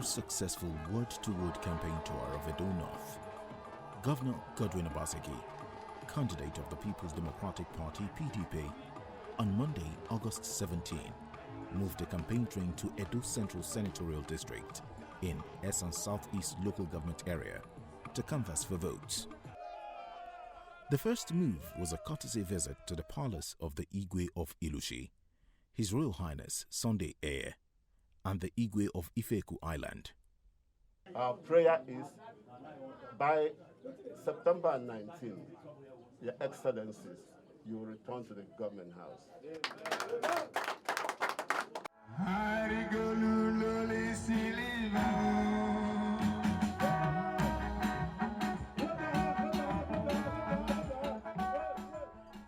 successful word-to-word campaign tour of Edo North, Governor GODWIN Obaseki, candidate of the People's Democratic Party (PDP), on Monday, August 17, moved the campaign train to Edo Central Senatorial District in Esan Southeast Local Government Area to canvass for votes. The first move was a courtesy visit to the palace of the Igwe of Ilushi, His Royal Highness Sunday Air, and the Igwe of Ifeku Island. Our prayer is by September 19, Your Excellencies, you will return to the government house.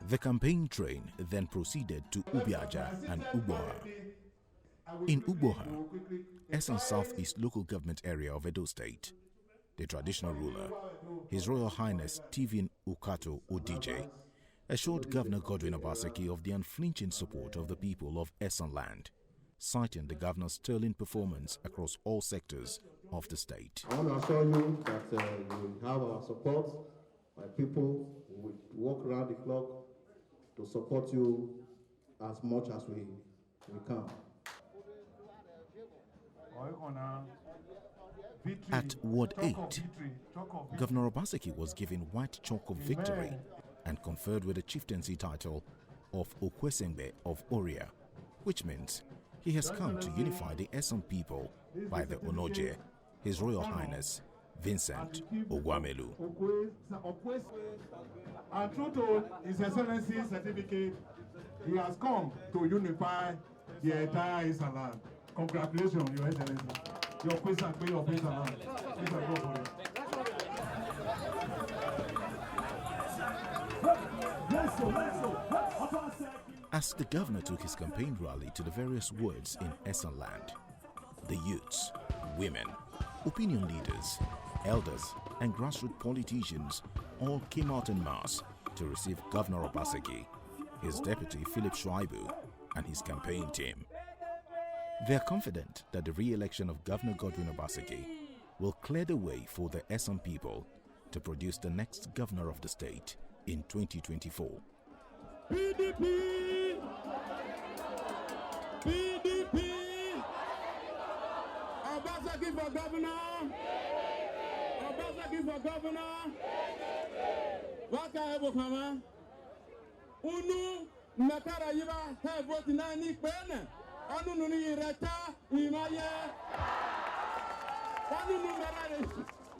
The campaign train then proceeded to Ubiaja and Uboha. In Uboha, Esan Southeast Local Government Area of Edo State, the traditional ruler, His Royal Highness Tivin Ukato Odije, assured Governor GODWIN Obaseki of the unflinching support of the people of Esan land, citing the governor's sterling performance across all sectors of the state. I want to assure you that you have our support. My people will work around the clock to support you as much as we can. At Ward 8, Governor Obaseki was given white chalk of victory and conferred with the chieftaincy title of Okwesengbe of Oria, which means he has come to unify the Esan people by the Onoje, His Royal Highness Vincent Ogwamelu. And true to His Excellency's certificate, he has come to unify the entire Esan land. Congratulations, Your Excellency. Your quiz and pay of Esan land. Please go for it. As the governor took his campaign rally to the various wards in Esan land, the youths, women, opinion leaders, elders, and grassroots politicians all came out en masse to receive Governor Obaseki, his deputy Philip Shuaibu, and his campaign team. They are confident that the re-election of Governor GODWIN Obaseki will clear the way for the Esan people to produce the next governor of the state in 2024. PDP! PDP! Obaseki for governor! Obaseki for governor! Waka hebo kama? Unu nakara yiba hebo tinani kwene. Anu nuni ireta imaye. Anu numerare.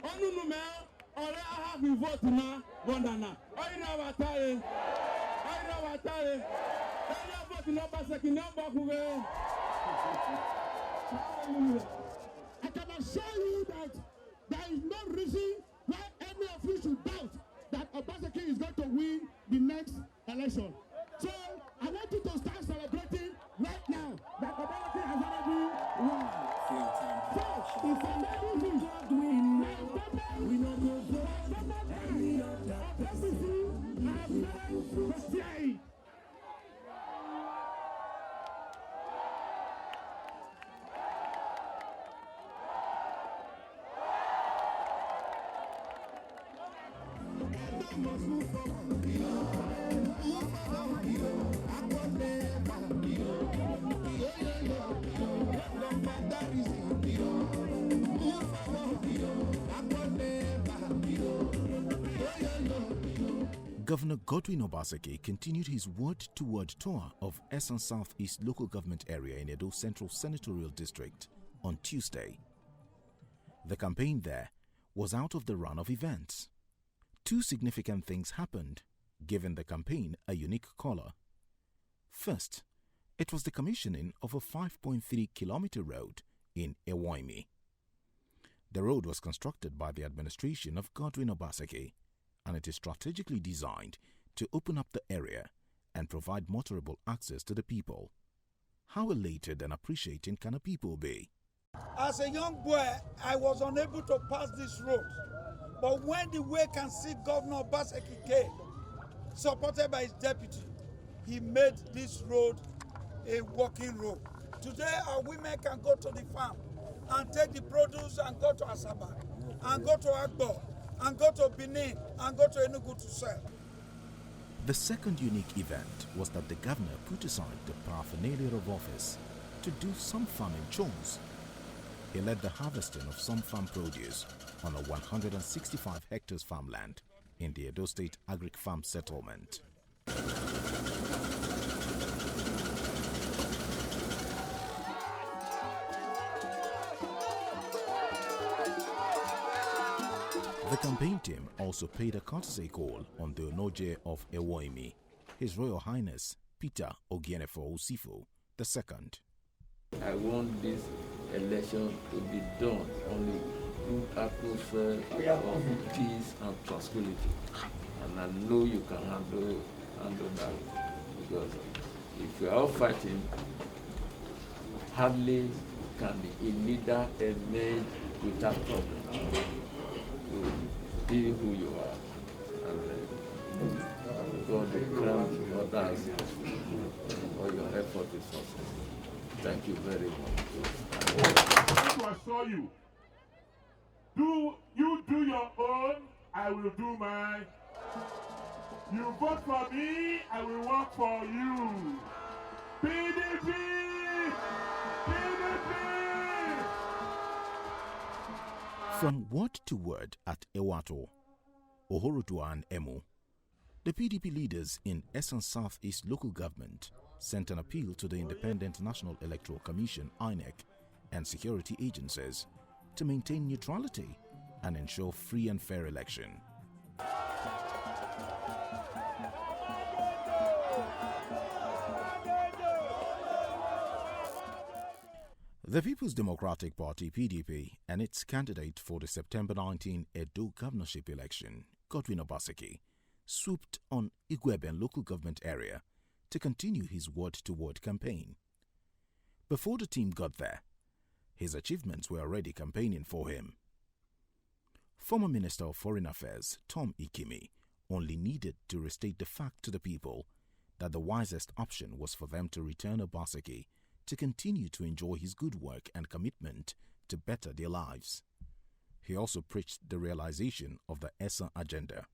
Anu numer. Ore aha vi vote na wandana. Oira wataye. Oira wataye. Oira vote na Obaseki na bakuwe. I can assure you that there is no reason why any of you should doubt that Obaseki is going to win the next election. So I want you to start celebrating right now that Obaseki has already won. So if somebody is not doing we don't go for Governor GODWIN Obaseki continued his word-to-word tour of Esan Southeast Local Government Area in Edo Central Senatorial District on Tuesday. The campaign there was out of the run of events. Two significant things happened, giving the campaign a unique color. First, it was the commissioning of a 5.3-kilometer road in Ewaimi. The road was constructed by the administration of GODWIN Obaseki, and it is strategically designed to open up the area and provide motorable access to the people. How elated and appreciating can a people be? As a young boy, I was unable to pass this road. But when the Wake and See Governor Obaseki came, supported by his deputy, he made this road a walking road. Today, our women can go to the farm. and take the produce and go to Asaba, and go to Agbo, and go to Benin, and go to Enugu to sell. The second unique event was that the governor put aside the paraphernalia of office to do some farming chores. He led the harvesting of some farm produce on a 165 hectares farmland in the Edo State Agric Farm Settlement. The campaign team also paid a courtesy call on the Onoje of Ewoimi, His Royal Highness Peter Ogienefo Osifo II. I want this election to be done on a good atmosphere of peace and tranquility. And I know you can handle that, because if we are all fighting, hardly can a leader emerge without problem. To be who you are, and God will crown others for your effort is success. Thank you very much. To assure you, you do your own, I will do mine. You vote for me, I will work for you. PDP! PDP! From word to word at Ewato, Ohorodua and Emo, the PDP leaders in Esan Southeast local government sent an appeal to the Independent National Electoral Commission, INEC, and security agencies to maintain neutrality and ensure free and fair election. The People's Democratic Party (PDP) and its candidate for the September 19 Edo governorship election, GODWIN Obaseki, swooped on Igweben local government area to continue his word-to-word campaign. Before the team got there, his achievements were already campaigning for him. Former Minister of Foreign Affairs Tom Ikimi only needed to restate the fact to the people that the wisest option was for them to return Obaseki to continue to enjoy his good work and commitment to better their lives. He also preached the realization of the ESSA agenda.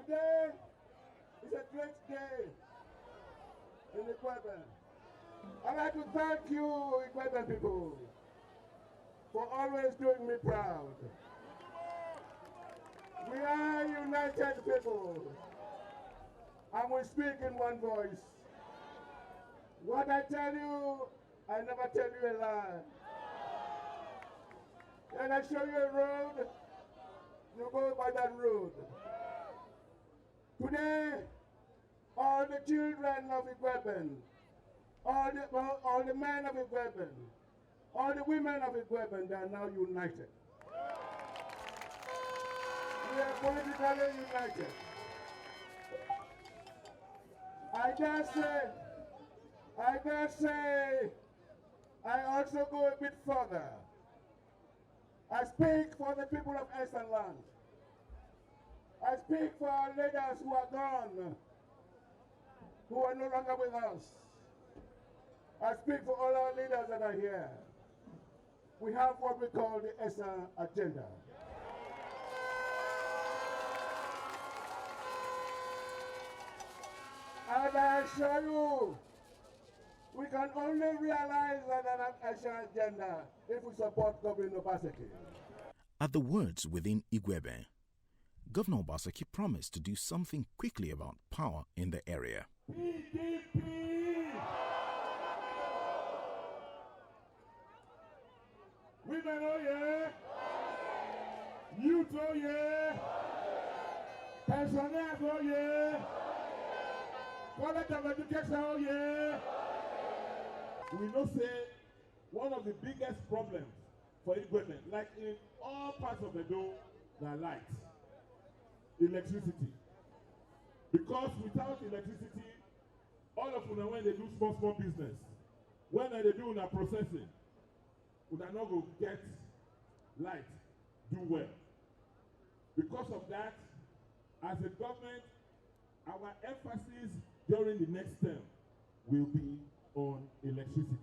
Today is a great day in Igweben. I'd like to thank you, Igweben people, for always doing me proud. We are united people, and we speak in one voice. What I tell you, I never tell you a lie. When I show you a road, you go by that road. Today, all the children of Igweben, all the men of Igweben, all the women of Igweben, they are now united. We are politically united. I dare say, I also go a bit further. I speak for the people of Eastern Land. I speak for our leaders who are gone, who are no longer with us. I speak for all our leaders that are here. we have what we call the ESSA agenda. And I assure you, we can only realize that ESSA agenda if we support Governor Obaseki. At the words within Igwebe, Governor Obaseki promised to do something quickly about power in the area. PDP! Women, oh yeah! Youth, oh yeah! Pensioners, oh yeah! College of Education, oh yeah! We know say one of the biggest problems for equipment, like in all parts of the door, are light, electricity. Because without electricity, all of them when they do small business, when they do na processing, we are not going to get light, do well. Because of that, as a government, our emphasis during the next term will be on electricity.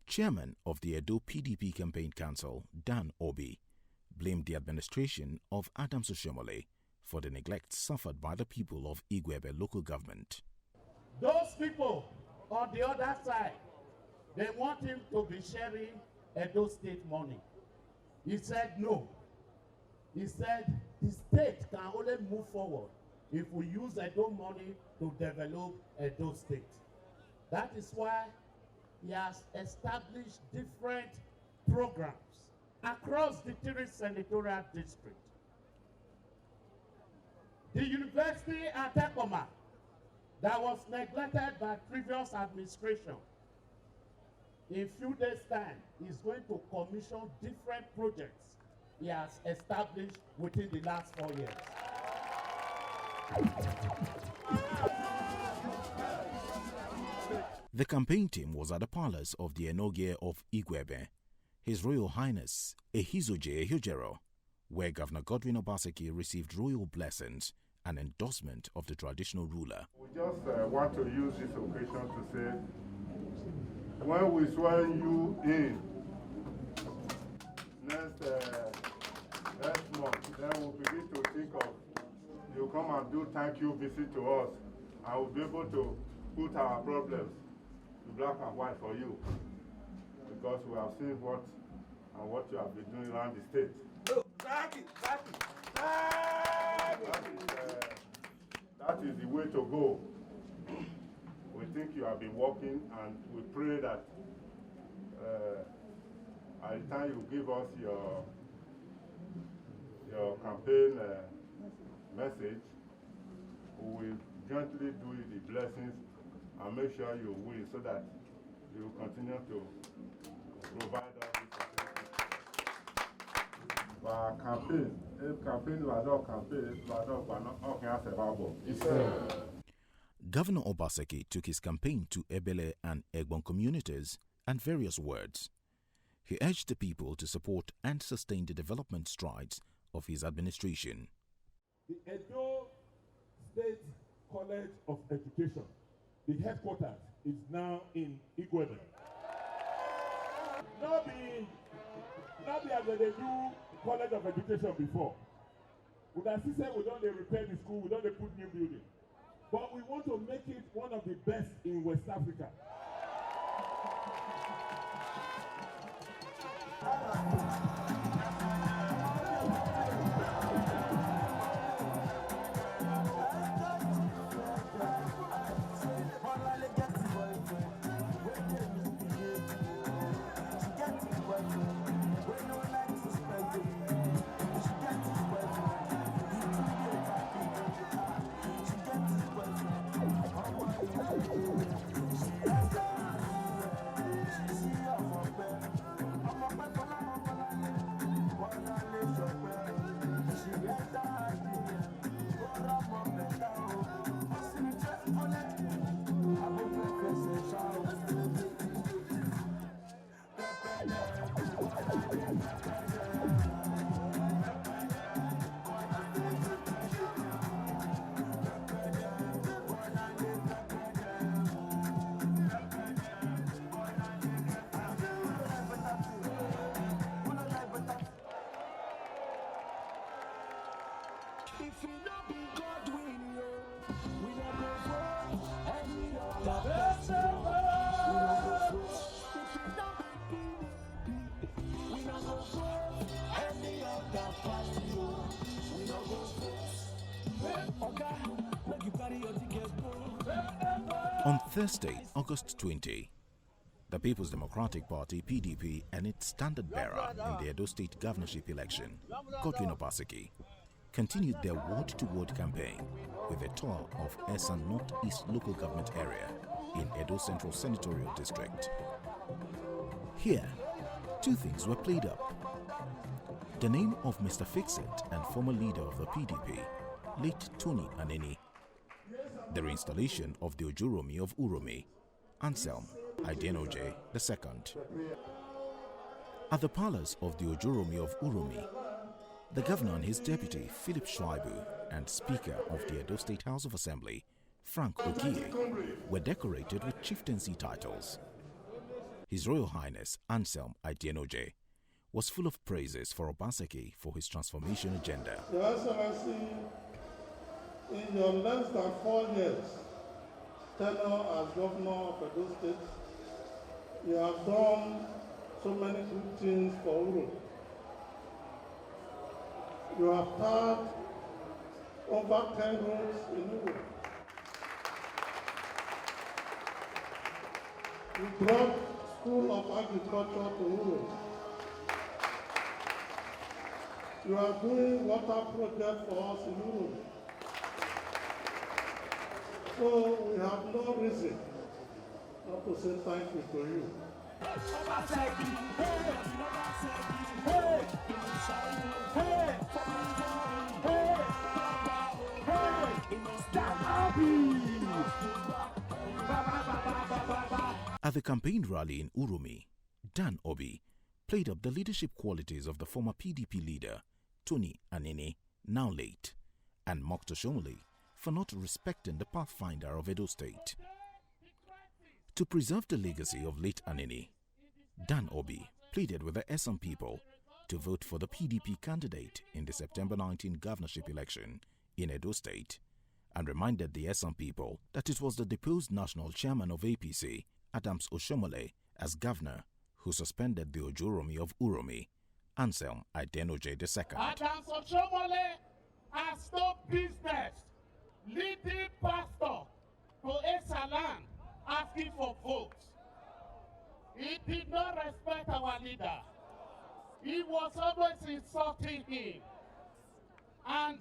Chairman of the Edo PDP Campaign Council, Dan Obi, blamed the administration of Adams Oshomole for the neglect suffered by the people of Igwebe local government. Those people on the other side, they want him to be sharing Edo State money. He said no. He said the state can only move forward if we use Edo money to develop Edo State. That is why he has established different programs across the 3 senatorial districts. The university at Tekoma that was neglected by previous administration, in few days' time, is going to commission different projects he has established within the last 4 years. The campaign team was at the palace of the Enogie of Igwebe, His Royal Highness Ehizoje Ehujero, where Governor Godwin Obaseki received royal blessings and endorsement of the traditional ruler. We just want to use this occasion to say, when we swear you in next month, then we'll begin to think of you come and do thank you visit to us, and we'll be able to put our problems in black and white for you, because we have seen what you have been doing around the state. Oh, thank you. That is the way to go. We think you have been working, and we pray that at the time you give us your campaign message, we will gently do you the blessings and make sure you win, so that you will continue to provide us with our campaign. Governor Obaseki took his campaign to Ebele and Egbon communities and various words. He urged the people to support and sustain the development strides of his administration. The Edo State College of Education, the headquarters, is now in Igwebe. Not be as they do College of Education before. We can see we don't repair the school, we don't put new building. But we want to make it one of the best in West Africa. If we not be GODWIN, we not go vote any other party. We not go vote. If we not be PDP, we not go vote any other party. We not go vote. Okay, make you carry your ticket go. On Thursday, August 20, the People's Democratic Party (PDP) and its standard-bearer in the Edo State governorship election, GODWIN Obaseki, continued their ward-to-ward campaign with a tour of Esan Northeast local government area in Edo Central Senatorial District. Here, two things were played up. The name of Mr. Fixit and former leader of the PDP, late Tony Aneni, the reinstallation of the Ojuromi of Uromi, Anselm Idenoje II. At the palace of the Ojuromi of Uromi, the governor and his deputy, Philip Schreiber, and Speaker of the Edo State House of Assembly, Frank Ogie, were decorated with chieftaincy titles. His Royal Highness Anselm Idenoje was full of praises for Obaseki for his transformation agenda. Your Excellency, in your less than 4 years tenure as governor of Edo State, you have done so many good things for Uru. You have had over 10 roads in Uru. You brought School of Agriculture to Uru. You are doing water project for us in Uru. So we have no reason not to say thank you to you. At the campaign rally in Urumi, Dan Obi played up the leadership qualities of the former PDP leader, Tony Anene, now late, and mocked Oshomole for not respecting the pathfinder of Edo State. To preserve the legacy of late Anene, Dan Obi pleaded with the Esan people to vote for the PDP candidate in the September 19 governorship election in Edo State and reminded the Esan people that it was the deposed national chairman of APC, Adams Oshomole, as governor who suspended the Ojuromi of Uromi, Anselm Idenoje II. Adams Oshomole has no business leading pastor to Esaland asking for votes. He did not respect our leader. He was always insulting him. And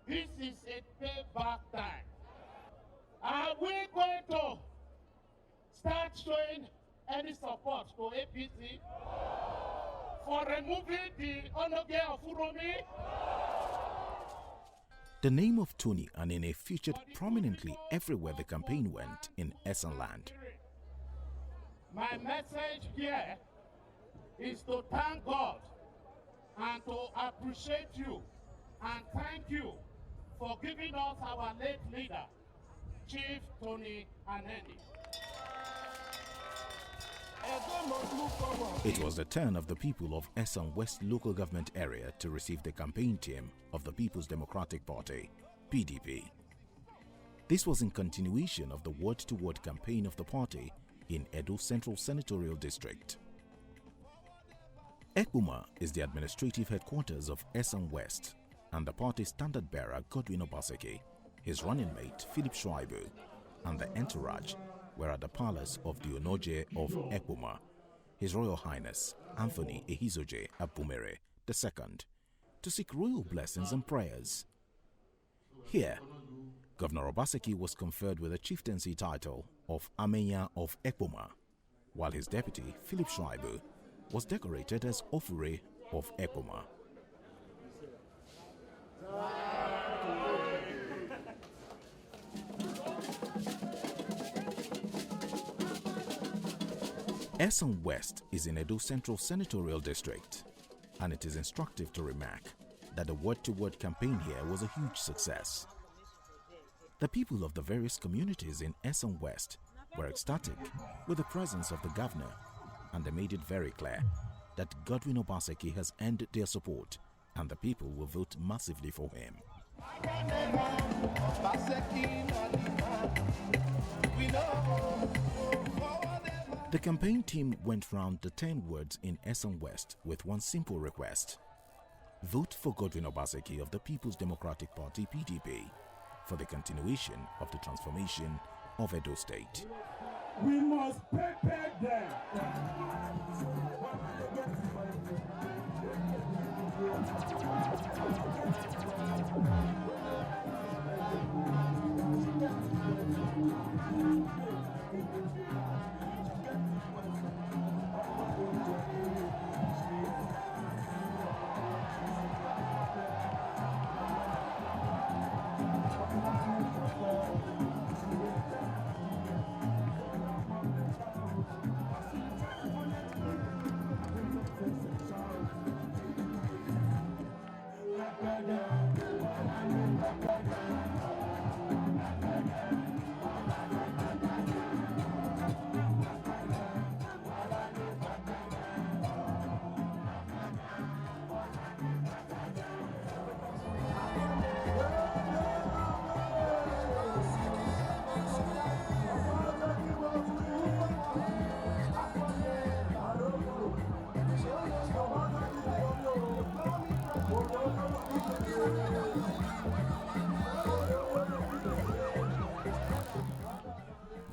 this is a payback time. Are we going to start showing any support to APC for removing the Onoge of Uromi? The name of Tony Anene featured prominently everywhere the campaign went in Esan land. My message here is to thank God and to appreciate you and thank you for giving us our late leader, Chief Tony Anene. It was the turn of the people of Esan West local government area to receive the campaign team of the People's Democratic Party, PDP. This was in continuation of the word-to-word campaign of the party in Edo Central Senatorial District. Ekpoma is the administrative headquarters of Esan West, and the party's standard-bearer GODWIN Obaseki, his running mate Philip Schreiber, and the entourage were at the palace of the Onoje of Ekpoma, His Royal Highness Anthony Ehizoje Abumere II, to seek royal blessings and prayers. Here, Governor Obaseki was conferred with a chieftaincy title of Amenya of Ekpoma, while his deputy, Philip Schreiber, was decorated as Ofure of Ekpoma. Esan West is in Edo Central Senatorial District, and it is instructive to remark that the word-to-word campaign here was a huge success. The people of the various communities in Esan West were ecstatic with the presence of the governor, and they made it very clear that GODWIN Obaseki has earned their support and the people will vote massively for him. The campaign team went round the 10 wards in Esan West with one simple request. Vote for Godwin Obaseki of the People's Democratic Party PDP for the continuation of the transformation of Edo State. We must prepare them.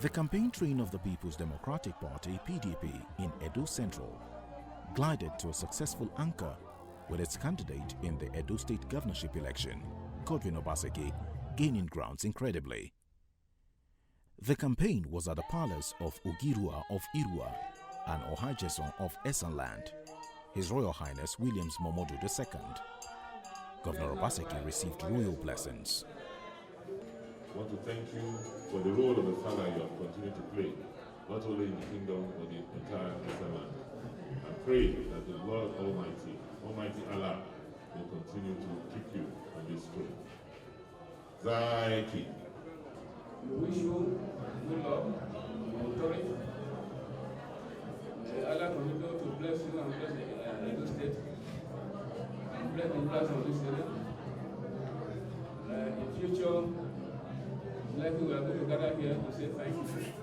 The campaign train of the People's Democratic Party PDP in Edo Central glided to a successful anchor with its candidate in the Edo State governorship election, Godwin Obaseki, gaining grounds incredibly. The campaign was at the palace of Ogirua of Irua and Ohajeson of Esanland, His Royal Highness Williams Momodu II. Governor Obaseki received royal blessings. I want to thank you for the role of the father you have continued to play, not only in the kingdom but the entire Islam. I pray that the Lord Almighty, Almighty Allah, will continue to keep you on this throne. Zaiki. We wish you good luck, authority. Allah continue to bless you and bless the state, and bless the bless of this area. In future, likely we are going to gather here to say thank you.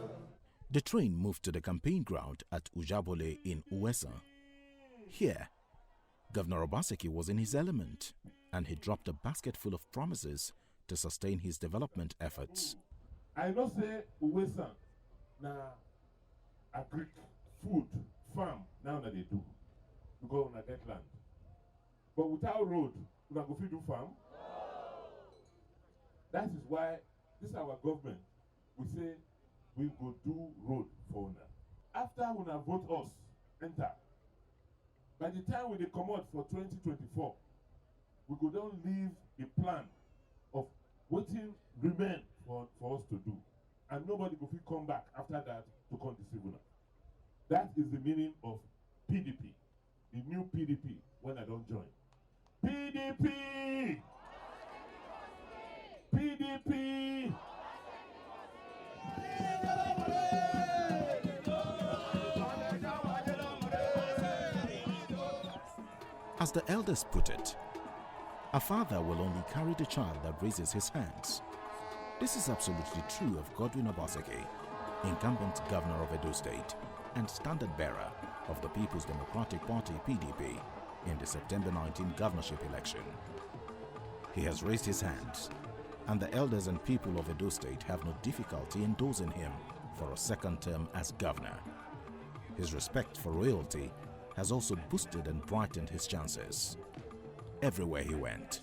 The train moved to the campaign ground at Ujabole in Uwesa. Here, Governor Obaseki was in his element, and he dropped a basket full of promises to sustain his development efforts. I know say Uwesa na agric, food, farm now that they do. Because on a get land. But without road, we can go fit do farm. That is why this our government, we say we go do road for una. After una vote us, enter. By the time we come out for 2024, we go down leave a plan of waiting remain for us to do. And nobody go fit come back after that to come deceive una. That is the meaning of PDP, the new PDP when I don't join. PDP! PDP! As the elders put it, a father will only carry the child that raises his hands. This is absolutely true of Godwin Obaseki, incumbent governor of Edo State and standard bearer of the People's Democratic Party PDP in the September 19 governorship election. He has raised his hands, and the elders and people of Edo State have no difficulty endorsing him for a second term as governor. His respect for royalty has also boosted and brightened his chances. Everywhere he went,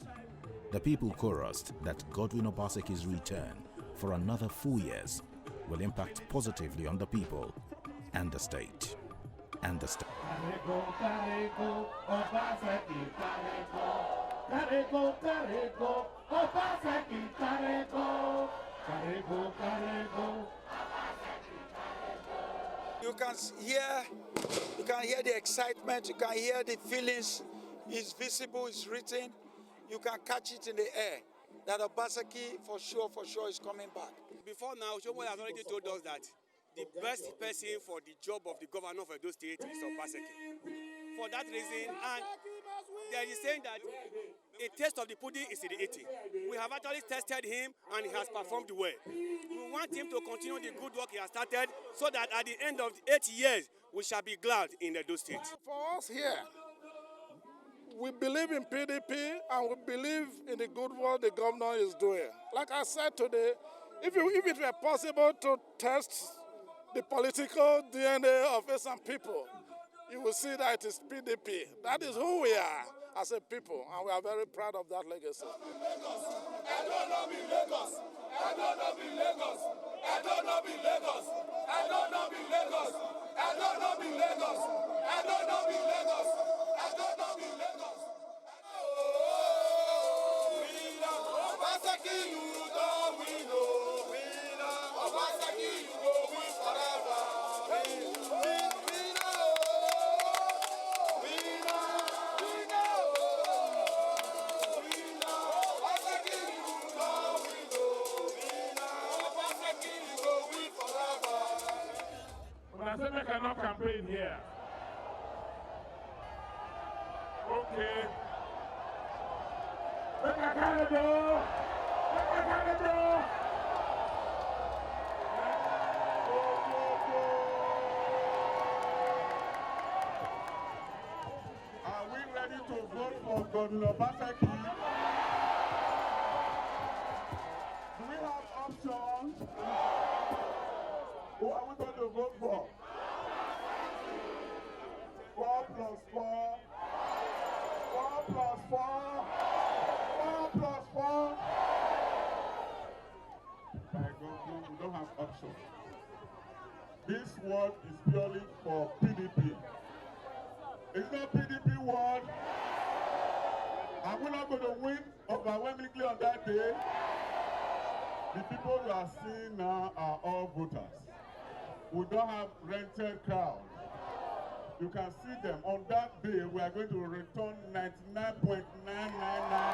the people chorused that Godwin Obaseki's return for another 4 years will impact positively on the people and the state. And the state. You can hear the excitement, you can hear the feelings. It's visible, it's written. You can catch it in the air. That Obaseki for sure is coming back. Before now, Shomo has already told us that the best person for the job of the governor of Edo State is Obaseki. For that reason, and there is saying that a taste of the pudding is in the eating. We have actually tested him and he has performed well. We want him to continue the good work he has started so that at the end of the 8 years, we shall be glad in Edo State. For us here, we believe in PDP and we believe in the good work the governor is doing. Like I said today, if it were possible to test the political DNA of some people, you will see that it is PDP. That is who we are as a people, and we are very proud of that legacy. Obaseki cannot campaign here. Okay. Make a candidate. Make a candidate. Are we ready to vote for GODWIN Obaseki? Do we have options? Who are we going to vote for? 4 plus 4. 4 plus 4. 4 plus 4. By God, we don't have options. This word is purely for PDP. It's not PDP word. And we're not going to win overwhelmingly on that day. The people you are seeing now are all voters. We don't have rented crowd. You can see them. On that day, we are going to return 99.999